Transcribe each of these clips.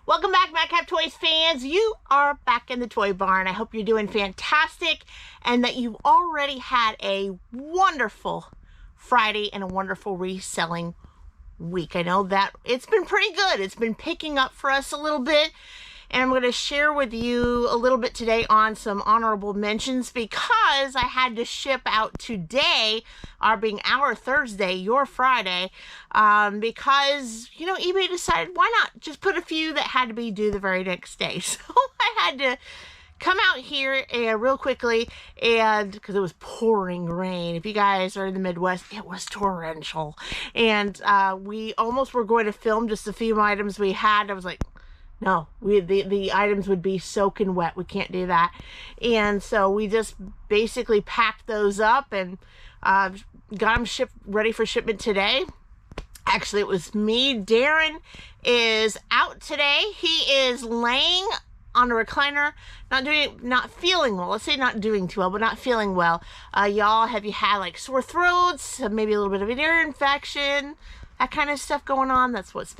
Welcome back, Madcap Toys fans. You are back in the toy barn. I hope you're doing fantastic and that you've already had a wonderful Friday and a wonderful reselling week. I know that it's been pretty good. It's been picking up for us a little bit. And I'm going to share with you a little bit today on some honorable mentions because I had to ship out today, being our Thursday, your Friday, because, you know, eBay decided why not just put a few that had to be due the very next day. So I had to come out here and real quickly, and because it was pouring rain. If you guys are in the Midwest, it was torrential. And we almost were going to film just a few items we had. I was like, no, the items would be soaking wet. We can't do that. And so we just basically packed those up and got them ready for shipment today. Actually, it was me. Daren is out today. He is laying on a recliner, not feeling well. Let's say not doing too well, but not feeling well. Y'all, have you had like sore throats, maybe a little bit of an ear infection? That kind of stuff going on. That's what's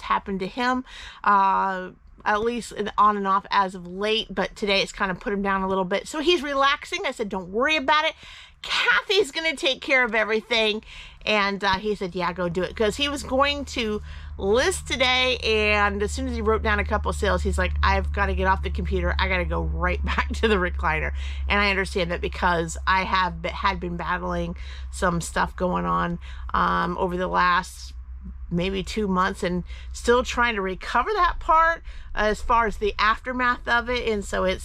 happened to him, at least on and off as of late. But today it's kind of put him down a little bit. So he's relaxing. I said, don't worry about it. Kathy's going to take care of everything. And he said, yeah, go do it. Because he was going to list today. And as soon as he wrote down a couple of sales, he's like, I've got to get off the computer. I got to go right back to the recliner. And I understand that because I had been battling some stuff going on over the last maybe 2 months and still trying to recover that part as far as the aftermath of it. And so it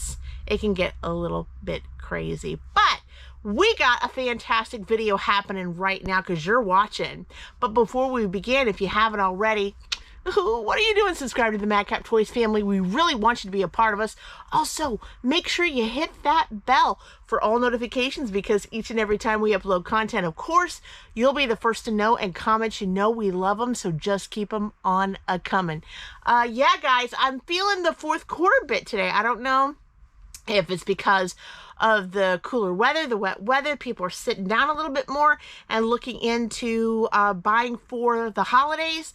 can get a little bit crazy. But we got a fantastic video happening right now because you're watching. But before we begin, if you haven't already, what are you doing? Subscribe to the Madcap Toys family. We really want you to be a part of us. Also, make sure you hit that bell for all notifications because each and every time we upload content, of course, you'll be the first to know, and comments, you know we love them, so just keep them on a-coming. Yeah, guys, I'm feeling the fourth quarter bit today. I don't know if it's because of the cooler weather, the wet weather. People are sitting down a little bit more and looking into buying for the holidays,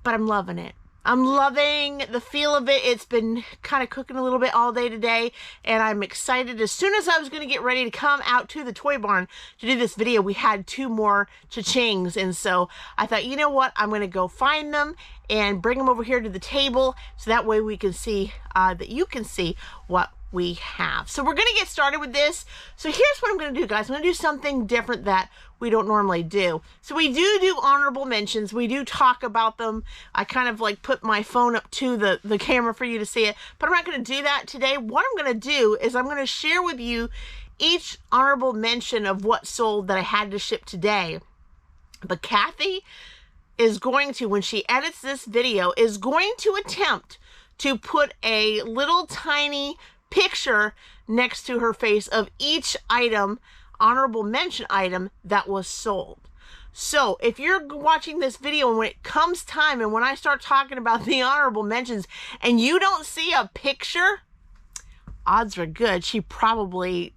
but I'm loving it. I'm loving the feel of it. It's been kind of cooking a little bit all day today, and I'm excited. As soon as I was going to get ready to come out to the toy barn to do this video, we had 2 more cha-chings, and so I thought, you know what, I'm going to go find them and bring them over here to the table so that way we can see, that you can see what we have. So we're going to get started with this. So here's what I'm going to do, guys. I'm going to do something different that we don't normally do. So we do honorable mentions. We do talk about them. I kind of like put my phone up to the camera for you to see it, but I'm not going to do that today. What I'm going to do is I'm going to share with you each honorable mention of what sold that I had to ship today. But Kathy is going to, when she edits this video, is going to attempt to put a little tiny picture next to her face of each item, honorable mention item, that was sold. So if you're watching this video and when it comes time and when I start talking about the honorable mentions and you don't see a picture, odds are good she probably,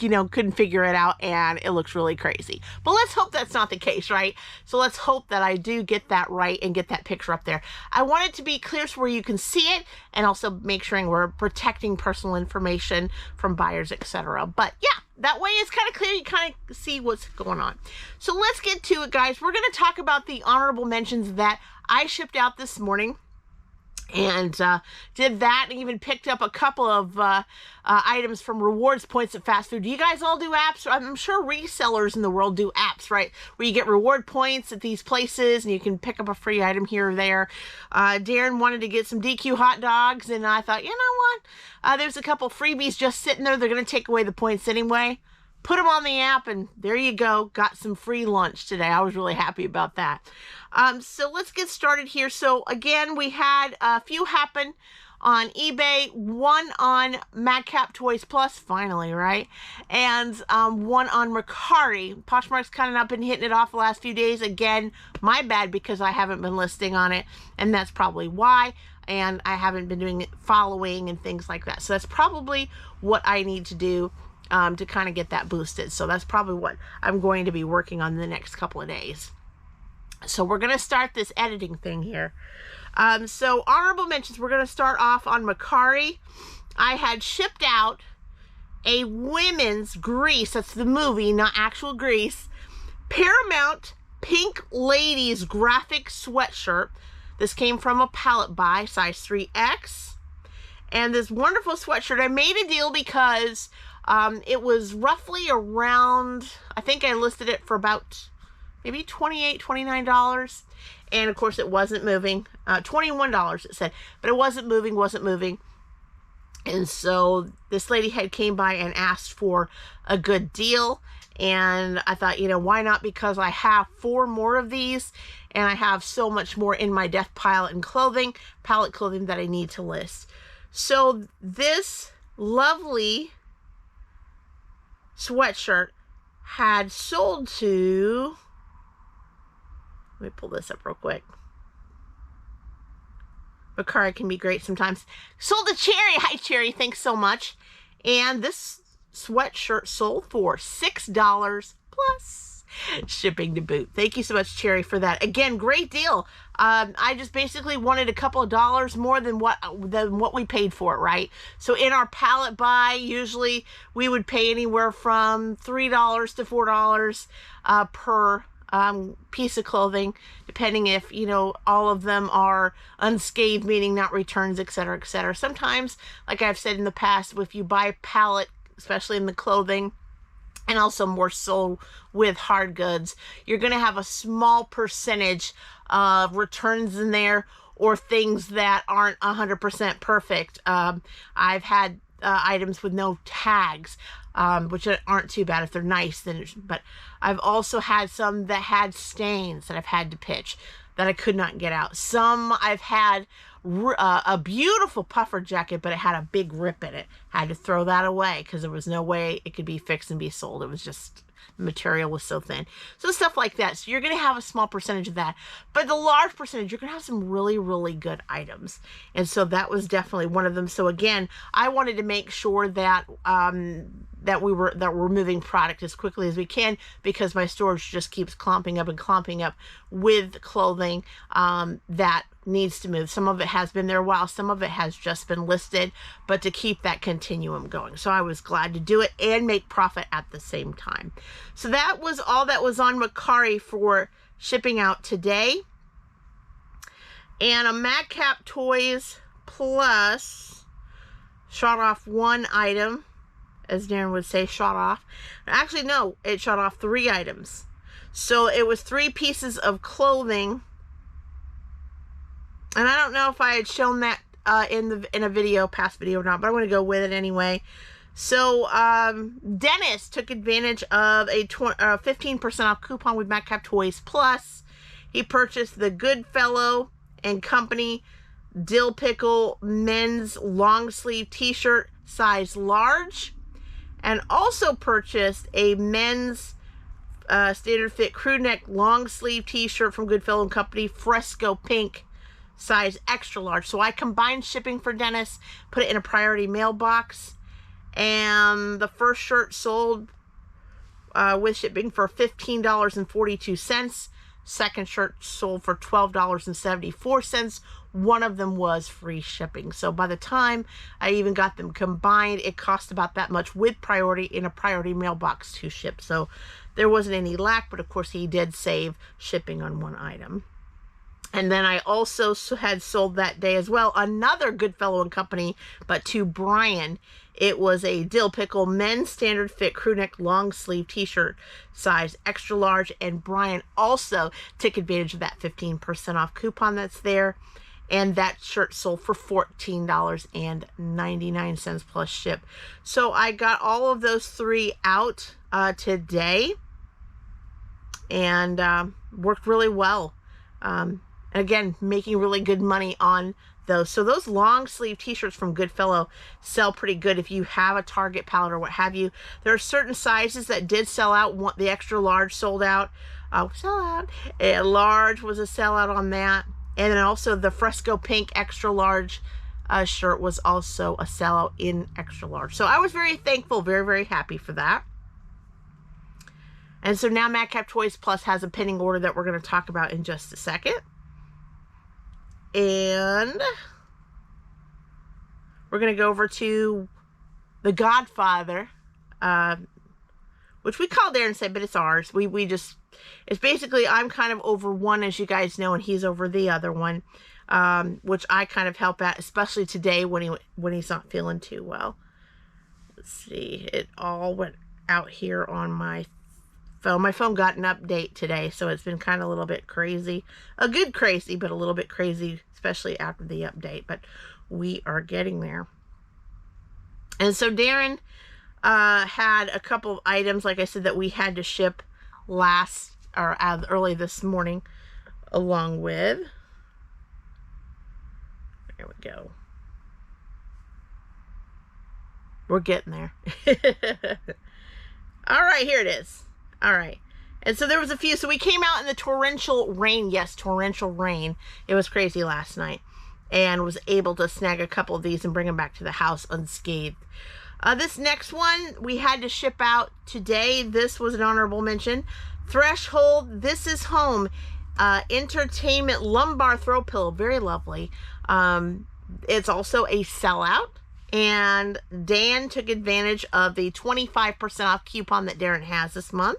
you know, couldn't figure it out and it looks really crazy. But let's hope that's not the case, right? So let's hope that I do get that right and get that picture up there. I want it to be clear so where you can see it and also make sure we're protecting personal information from buyers, etc. But yeah, that way it's kind of clear. You kind of see what's going on. So let's get to it, guys. We're going to talk about the honorable mentions that I shipped out this morning. And did that and even picked up a couple of items from rewards points at fast food. Do you guys all do apps? I'm sure resellers in the world do apps, right? Where you get reward points at these places and you can pick up a free item here or there. Daren wanted to get some DQ hot dogs and I thought, you know what? There's a couple freebies just sitting there. They're going to take away the points anyway. Put them on the app and there you go. Got some free lunch today. I was really happy about that. So let's get started here. So again, we had a few happen on eBay, one on Madcap Toys Plus, finally, right? And one on Mercari. Poshmark's kind of not been hitting it off the last few days. Again, my bad because I haven't been listing on it, and that's probably why. And I haven't been doing following and things like that. So that's probably what I need to do to kind of get that boosted. So that's probably what I'm going to be working on the next couple of days. So we're going to start this editing thing here. So honorable mentions, we're going to start off on Macari. I had shipped out a women's Grease, that's the movie, not actual Grease, Paramount Pink Ladies graphic sweatshirt. This came from a pallet buy, size 3X. And this wonderful sweatshirt, I made a deal because it was roughly around, I think I listed it for about maybe $28, $29. And of course it wasn't moving. $21 it said, but it wasn't moving. And so this lady came by and asked for a good deal. And I thought, you know, why not? Because I have 4 more of these and I have so much more in my death palette clothing that I need to list. So this lovely sweatshirt had sold to, let me pull this up real quick. Macari can be great sometimes. Sold to Cherry. Hi, Cherry. Thanks so much. And this sweatshirt sold for $6 plus shipping to boot. Thank you so much, Cherry, for that. Again, great deal. I just basically wanted a couple of dollars more than what we paid for it, right? So in our pallet buy, usually we would pay anywhere from $3 to $4 per piece of clothing, depending if, you know, all of them are unscathed, meaning not returns, etc., etc. Sometimes, like I've said in the past, if you buy a pallet, especially in the clothing, and also more so with hard goods, you're going to have a small percentage of returns in there or things that aren't 100% perfect. I've had items with no tags, which aren't too bad if they're nice. But I've also had some that had stains that I've had to pitch that I could not get out. Some I've had a beautiful puffer jacket, but it had a big rip in it. Had to throw that away because there was no way it could be fixed and be sold. It was just, the material was so thin. So stuff like that. So you're going to have a small percentage of that, but the large percentage, you're going to have some really, really good items. And so that was definitely one of them. So again, I wanted to make sure that that we're moving product as quickly as we can, because my storage just keeps clumping up with clothing that needs to move. Some of it has been there a while, some of it has just been listed, but to keep that continuum going. So I was glad to do it and make profit at the same time. So that was all that was on Macari for shipping out today. And a Madcap Toys Plus shot off one item, as Daren would say, shot off. Actually, no, it shot off 3 items. So it was 3 pieces of clothing. And I don't know if I had shown that in a past video or not, but I'm going to go with it anyway. So Dennis took advantage of a 15% off coupon with Madcap Toys Plus. He purchased the Goodfellow and Company Dill Pickle men's long sleeve t-shirt size large, and also purchased a men's standard fit crew neck long sleeve t-shirt from Goodfellow and Company Fresco Pink size extra large. So I combined shipping for Dennis, put it in a priority mailbox, and the first shirt sold with shipping for $15.42. Second shirt sold for $12.74. One of them was free shipping. So by the time I even got them combined, it cost about that much with priority in a priority mailbox to ship. So there wasn't any lack, but of course he did save shipping on one item. And then I also had sold that day as well another Goodfellow and Company, but to Brian. It was a Dill Pickle men's standard fit crew neck long sleeve t-shirt size extra large, and Brian also took advantage of that 15% off coupon that's there, and that shirt sold for $14.99 plus ship. So I got all of those 3 out today, and worked really well. Again, making really good money on those. So those long sleeve t-shirts from Goodfellow sell pretty good if you have a Target palette or what have you. There are certain sizes that did sell out. The extra large sold out. A large was a sellout on that. And then also the Fresco Pink extra large shirt was also a sellout in extra large. So I was very thankful, very, very happy for that. And so now Madcap Toys Plus has a pending order that we're going to talk about in just a second. And we're going to go over to The Godfather, which we call Daren and say, but it's ours. It's basically, I'm kind of over one, as you guys know, and he's over the other one, which I kind of help at, especially today when he's not feeling too well. Let's see, it all went out here on my phone. My phone got an update today, so it's been kind of a little bit crazy. A good crazy, but a little bit crazy, especially after the update, but we are getting there. And so Daren had a couple of items, like I said, that we had to ship early this morning, along with, there we go. We're getting there. All right, here it is. All right. And so there was a few. So we came out in the torrential rain. Yes, torrential rain. It was crazy last night. And was able to snag a couple of these and bring them back to the house unscathed. This next one we had to ship out today. This was an honorable mention. Threshold, This Is Home. Entertainment lumbar throw pillow. Very lovely. It's also a sellout. And Dan took advantage of the 25% off coupon that Daren has this month.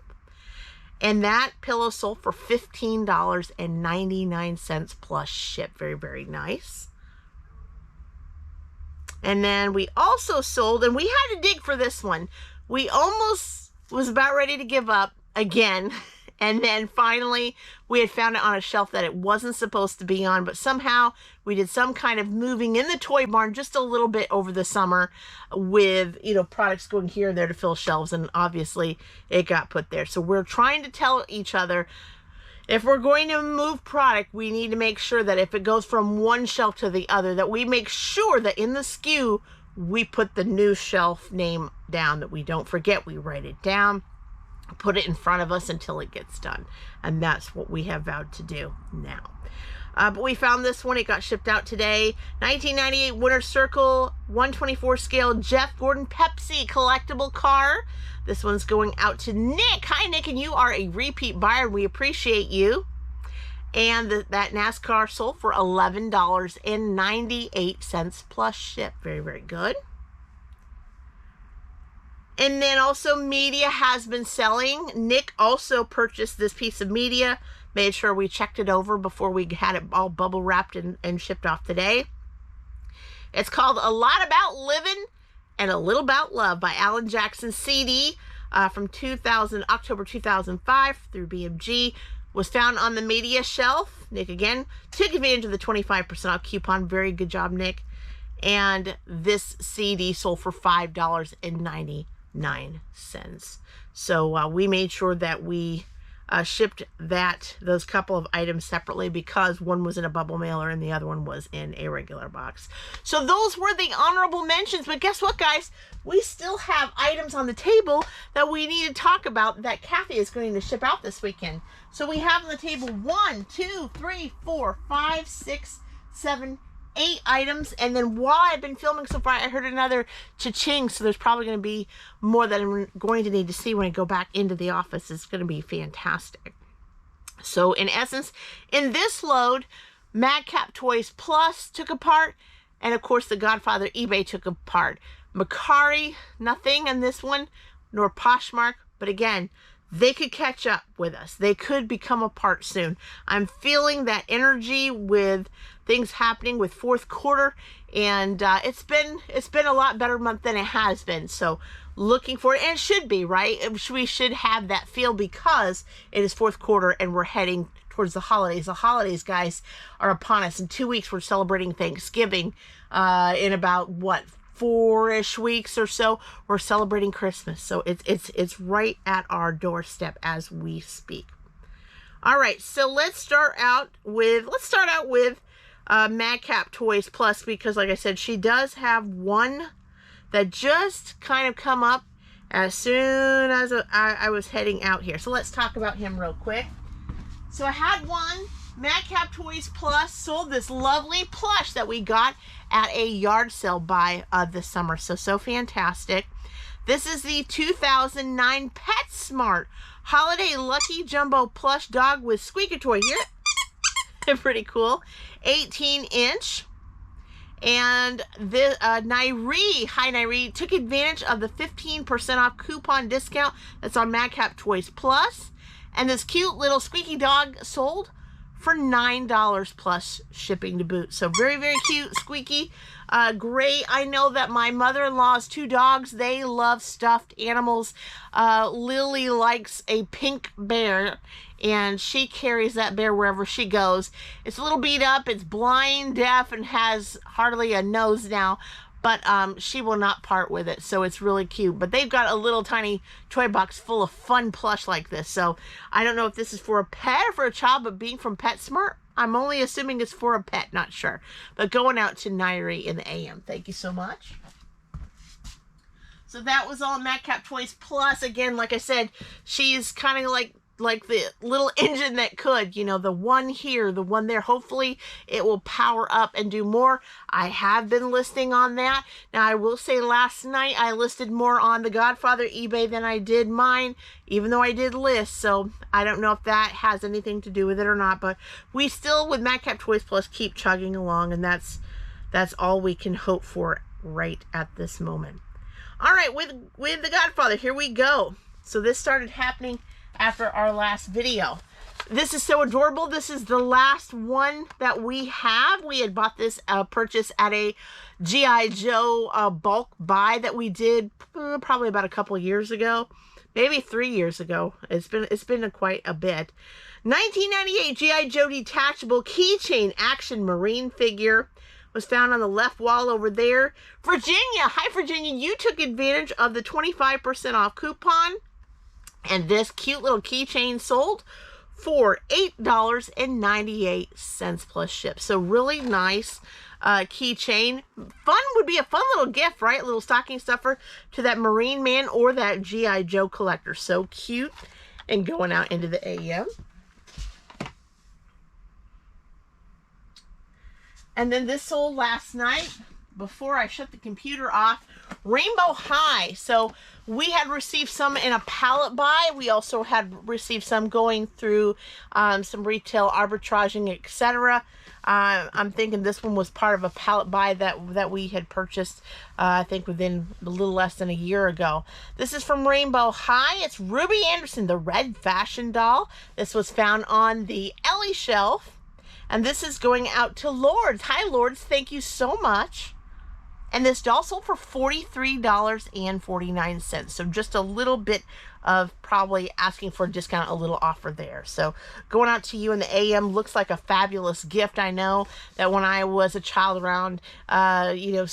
And that pillow sold for $15.99 plus ship. Very, very nice. And then we also sold, and we had to dig for this one. We almost was about ready to give up again. And then finally, we had found it on a shelf that it wasn't supposed to be on, but somehow we did some kind of moving in the toy barn just a little bit over the summer with, products going here and there to fill shelves, and obviously it got put there. So we're trying to tell each other, if we're going to move product, we need to make sure that if it goes from one shelf to the other, that we make sure that in the SKU, we put the new shelf name down, that we don't forget, we write it down. Put it in front of us until it gets done, and that's what we have vowed to do now. But we found this one. It got shipped out today. 1998 Winter Circle 124 scale Jeff Gordon Pepsi collectible car. This one's going out to Nick. Hi Nick, and you are a repeat buyer. We appreciate you. And that NASCAR sold for $11.98 plus ship. Very, very good. And then also media has been selling. Nick also purchased this piece of media. Made sure we checked it over before we had it all bubble wrapped and shipped off today. It's called A Lot About Living and a Little About Love by Alan Jackson. CD from October 2005 through BMG. Was found on the media shelf. Nick again took advantage of the 25% off coupon. Very good job, Nick. And this CD sold for $5.99. So we made sure that we shipped those couple of items separately, because one was in a bubble mailer and the other one was in a regular box. So those were the honorable mentions. But guess what, guys? We still have items on the table that we need to talk about that Kathy is going to ship out this weekend. So we have on the table 1, 2, 3, 4, 5, 6, 7, 8 items. And then while I've been filming so far, I heard another cha-ching. So there's probably going to be more that I'm going to need to see when I go back into the office. It's going to be fantastic. So in essence, in this load, Madcap Toys Plus took a part. And of course, the Godfather eBay took a part. Macari, nothing in this one, nor Poshmark. But again, they could catch up with us. They could become a part soon. I'm feeling that energy with things happening with fourth quarter, and it's been a lot better month than it has been. So looking for it, and it should be, right? We should have that feel, because it is fourth quarter and we're heading towards the holidays. The holidays, guys, are upon us. In 2 weeks, we're celebrating Thanksgiving. In about, 4-ish weeks or so, we're celebrating Christmas. So it's right at our doorstep as we speak. All right, so let's start out with Madcap Toys Plus, because like I said, she does have one that just kind of come up as soon as I was heading out here. So let's talk about him real quick. So I had one. Madcap Toys Plus sold this lovely plush that we got at a yard sale buy this summer. So fantastic. This is the 2009 PetSmart Holiday Lucky Jumbo Plush Dog with Squeaker Toy. Here. Pretty cool. 18-inch. And the Nairi, hi Nairi, took advantage of the 15% off coupon discount that's on Madcap Toys Plus. And this cute little squeaky dog sold for $9 plus shipping to boot. So very, very cute, squeaky, great. I know that my mother-in-law's 2 dogs, they love stuffed animals. Lily likes a pink bear, and she carries that bear wherever she goes. It's a little beat up, it's blind, deaf, and has hardly a nose now, but she will not part with it, so it's really cute. But they've got a little tiny toy box full of fun plush like this, so I don't know if this is for a pet or for a child, but being from PetSmart, I'm only assuming it's for a pet, not sure. But going out to Nairi in the AM. Thank you so much. So that was all Madcap Toys Plus. Again, like I said, she's kind of like the little engine that could, you know, the one here, the one there. Hopefully it will power up and do more. I have been listing on that. Now I will say last night I listed more on the Godfather eBay than I did mine, even though I did list. So I don't know if that has anything to do with it or not, but we still with Madcap Toys Plus keep chugging along, and that's all we can hope for right at this moment. All right, with the Godfather, here we go. So this started happening after our last video. This is so adorable. This is the last one that we have. We had bought this purchase at a G.I. Joe bulk buy that we did probably about a couple years ago, maybe 3 years ago. It's been quite a bit. 1998 G.I. Joe detachable keychain action marine figure was found on the left wall over there. Virginia, hi Virginia, you took advantage of the 25% off coupon. And this cute little keychain sold for $8.98 plus ship. So really nice keychain. Would be a fun little gift, right? A little stocking stuffer to that Marine man or that G.I. Joe collector. So cute. And going out into the AM. And then this sold last night before I shut the computer off. Rainbow High. So we had received some in a pallet buy. We also had received some going through some retail arbitraging, etc. I'm thinking this one was part of a pallet buy that we had purchased, I think within a little less than a year ago. This is from Rainbow High. It's Ruby Anderson, the red fashion doll. This was found on the Ellie shelf. And this is going out to Lourdes. Hi Lourdes, thank you so much. And this doll sold for $43.49. So just a little bit of probably asking for a discount, a little offer there. So going out to you in the AM, looks like a fabulous gift. I know that when I was a child around, you know,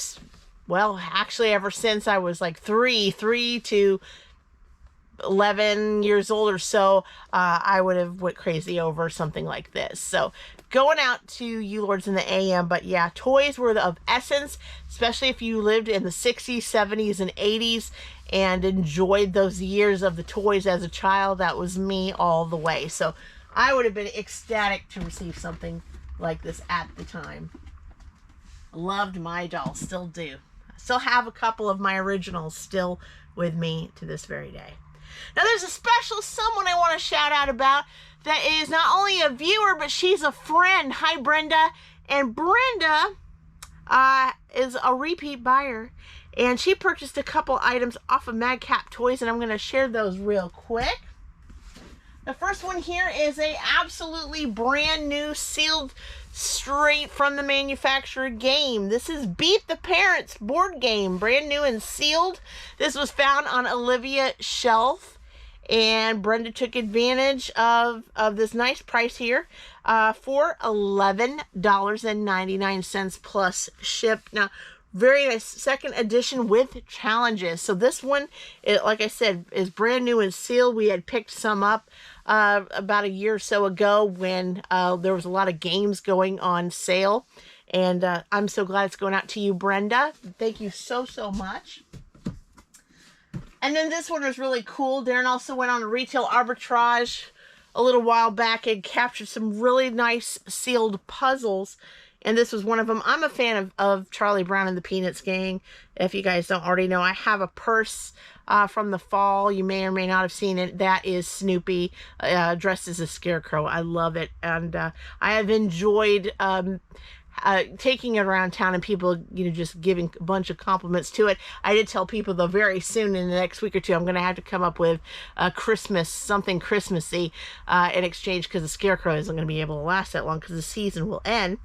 well, actually ever since I was like three to 11 years old or so, I would have went crazy over something like this. So going out to you Lords in the AM. But yeah, toys were of essence, especially if you lived in the 60s, 70s, and 80s and enjoyed those years of the toys as a child. That was me all the way. So I would have been ecstatic to receive something like this at the time. Loved my dolls, still do. I still have a couple of my originals still with me to this very day. Now there's a special someone I want to shout out about that is not only a viewer, but she's a friend. Hi, Brenda. And Brenda is a repeat buyer, and she purchased a couple items off of Madcap Toys, and I'm going to share those real quick. The first one here is a absolutely brand new sealed straight from the manufacturer game. This is Beat the Parents board game, brand new and sealed. This was found on Olivia's shelf, and Brenda took advantage of this nice price here for $11.99 plus ship. Now, very nice second edition with challenges. So this one, like I said, is brand new and sealed. We had picked some up about a year or so ago when there was a lot of games going on sale. And I'm so glad it's going out to you, Brenda. Thank you so, so much. And then this one was really cool. Daren also went on a retail arbitrage a little while back and captured some really nice sealed puzzles and this was one of them. I'm a fan of Charlie Brown and the Peanuts Gang. If you guys don't already know, I have a purse from the fall. You may or may not have seen it. That is Snoopy dressed as a scarecrow. I love it, and I have enjoyed taking it around town and people, just giving a bunch of compliments to it. I did tell people, though, very soon in the next week or two, I'm going to have to come up with something Christmassy in exchange, because the scarecrow isn't going to be able to last that long because the season will end.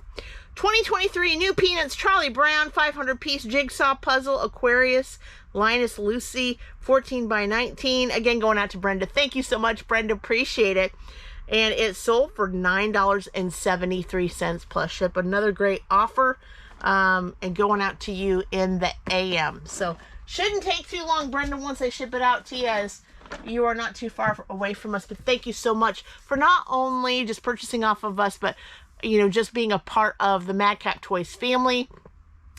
2023 New Peanuts Charlie Brown 500-piece jigsaw puzzle Aquarius Linus Lucy 14 by 19. Again, going out to Brenda. Thank you so much, Brenda. Appreciate it. And it sold for $9.73 plus ship. Another great offer, and going out to you in the AM. So shouldn't take too long, Brenda, once I ship it out to you, as you are not too far away from us. But thank you so much for not only just purchasing off of us, but just being a part of the Madcap Toys family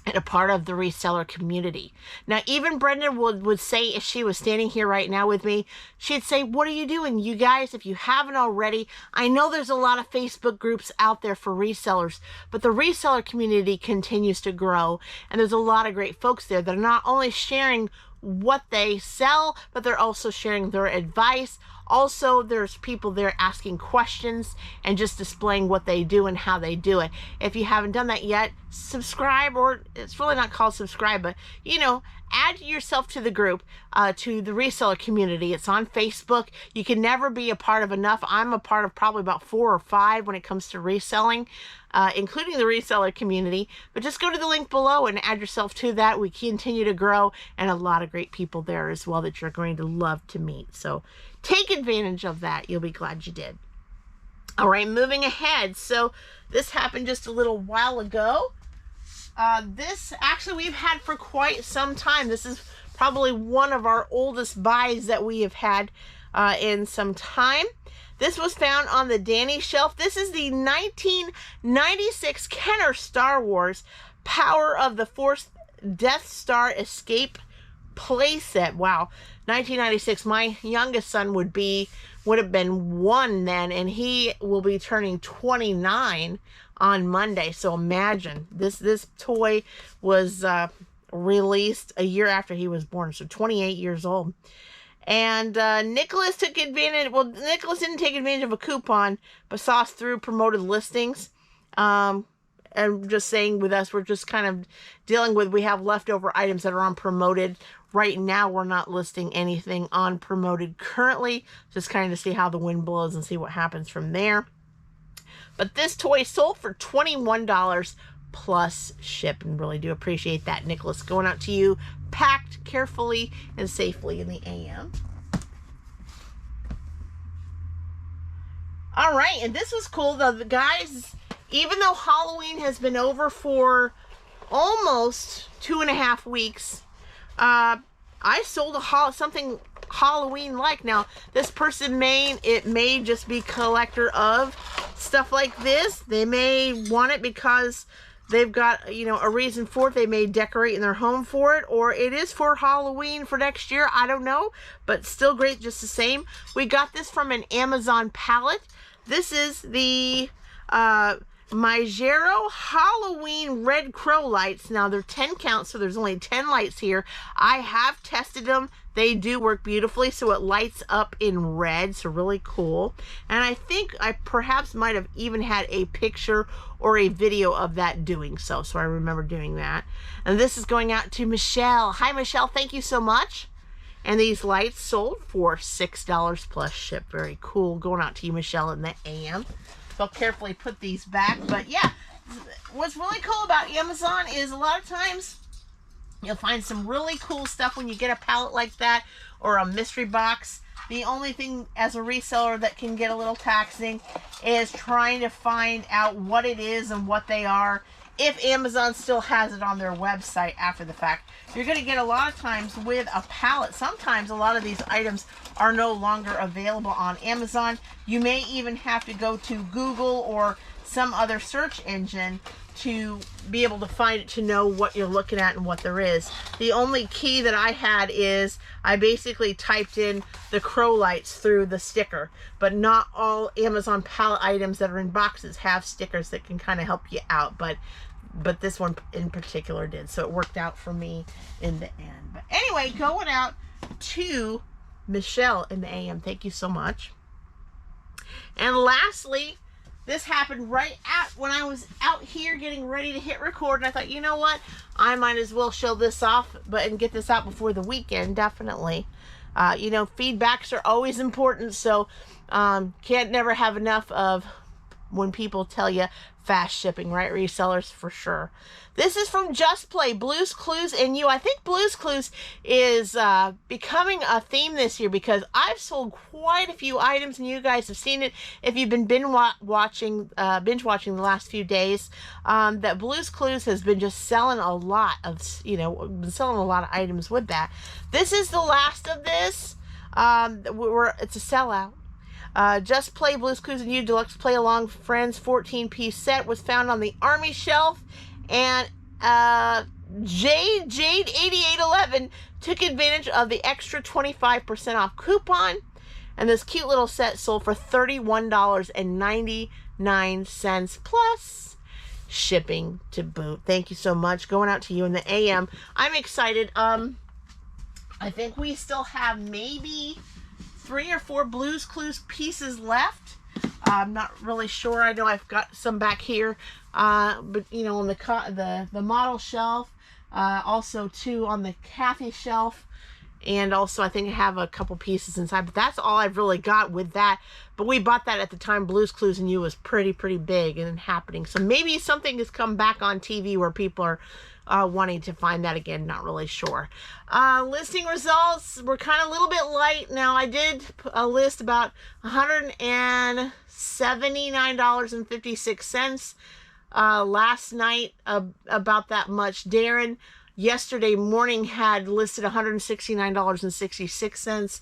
and a part of the reseller community. Now, even Brenda would say, if she was standing here right now with me, she'd say, what are you doing? You guys, if you haven't already, I know there's a lot of Facebook groups out there for resellers, but the reseller community continues to grow, and there's a lot of great folks there that are not only sharing what they sell, but they're also sharing their advice. Also, there's people there asking questions and just displaying what they do and how they do it. If you haven't done that yet, subscribe, or it's really not called subscribe, but add yourself to the group, to the reseller community. It's on Facebook. You can never be a part of enough. I'm a part of probably about 4 or 5 when it comes to reselling, including the reseller community. But just go to the link below and add yourself to that. We continue to grow, and a lot of great people there as well that you're going to love to meet. So take advantage of that. You'll be glad you did. All right, moving ahead. So this happened just a little while ago. This actually we've had for quite some time. This is probably one of our oldest buys that we have had in some time. This was found on the Danny shelf. This is the 1996 Kenner Star Wars Power of the Force Death Star Escape playset. Wow, 1996. My youngest son would have been 1 then, and he will be turning 29 on Monday. So imagine, this toy was released a year after he was born, so 28 years old. And Nicholas took advantage. Well, Nicholas didn't take advantage of a coupon, but saw us through promoted listings. And just saying, with us, we're just kind of dealing with, we have leftover items that are on promoted. Right now, we're not listing anything on promoted currently, just kind of see how the wind blows and see what happens from there. But this toy sold for $21 plus ship, and really do appreciate that, Nicholas. Going out to you, packed carefully and safely in the AM. All right, and this was cool, though. The guys, even though Halloween has been over for almost 2.5 weeks, I sold something Halloween-like. Now, this person may just be a collector of stuff like this. They may want it because they've got, a reason for it. They may decorate in their home for it, or it is for Halloween for next year. I don't know, but still great just the same. We got this from an Amazon pallet. This is the Maigero Halloween Red Crow lights. Now, they're 10 count, so there's only 10 lights here. I have tested them. They do work beautifully, so it lights up in red, so really cool. And I think I perhaps might have even had a picture or a video of that doing so I remember doing that. And this is going out to Michelle. Hi, Michelle. Thank you so much. And these lights sold for $6 plus ship. Very cool. Going out to you, Michelle, in the AM. So I'll carefully put these back. But yeah, what's really cool about Amazon is a lot of times you'll find some really cool stuff when you get a pallet like that or a mystery box. The only thing as a reseller that can get a little taxing is trying to find out what it is and what they are, if Amazon still has it on their website after the fact. You're going to get a lot of times with a pallet. Sometimes a lot of these items are no longer available on Amazon. You may even have to go to Google or some other search engine to be able to find it, to know what you're looking at and what there is. The only key that I had is I basically typed in the crow lights through the sticker, but not all Amazon pallet items that are in boxes have stickers that can kind of help you out, but this one in particular did, so it worked out for me in the end. But anyway, going out to Michelle in the AM, thank you so much. And lastly, this happened right when I was out here getting ready to hit record, and I thought, you know what, I might as well show this off and get this out before the weekend, definitely. You know, feedbacks are always important, so can't never have enough of when people tell you fast shipping, right, resellers, for sure. This is from Just Play, Blue's Clues and You. I think Blue's Clues is becoming a theme this year because I've sold quite a few items and you guys have seen it if you've been binge watching the last few days, that Blue's Clues has been just selling a lot of, been selling a lot of items with that. This is the last of this. It's a sellout. Just Play Blue's Clues and You Deluxe Play Along Friends 14-piece set was found on the Army shelf, and Jade 8811 took advantage of the extra 25% off coupon, and this cute little set sold for $31.99 plus shipping to boot. Thank you so much. Going out to you in the AM. I'm excited. I think we still have maybe 3 or 4 Blue's Clues pieces left. I'm not really sure. I know I've got some back here, but on the model shelf, also too on the Kathy shelf, and also I think I have a couple pieces inside. But that's all I've really got with that. But we bought that at the time Blue's Clues and You was pretty big and happening. So maybe something has come back on TV where people are wanting to find that again. Not really sure. Listing results were kind of a little bit light. Now I did list about $179.56 last night, about that much. Daren yesterday morning had listed $169.66.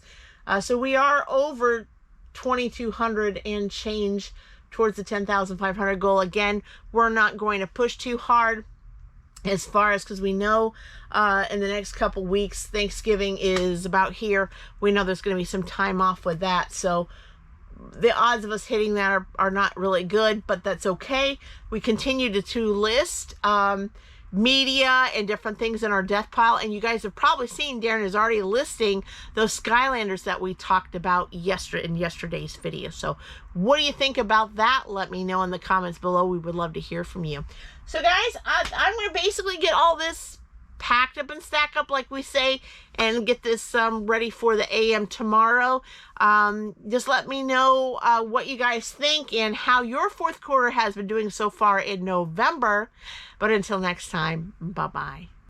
So we are over 2,200 and change towards the 10,500 goal. Again, we're not going to push too hard as far as, because we know in the next couple weeks Thanksgiving is about here. We know there's going to be some time off with that, so the odds of us hitting that are not really good, but that's okay. We continue to list media and different things in our death pile, and you guys have probably seen Daren is already listing those Skylanders that we talked about in yesterday's video. So what do you think about that? Let me know in the comments below. We would love to hear from you. So guys, I'm going to basically get all this packed up and stacked up, like we say, and get this ready for the AM tomorrow. Just let me know what you guys think and how your fourth quarter has been doing so far in November. But until next time, bye-bye.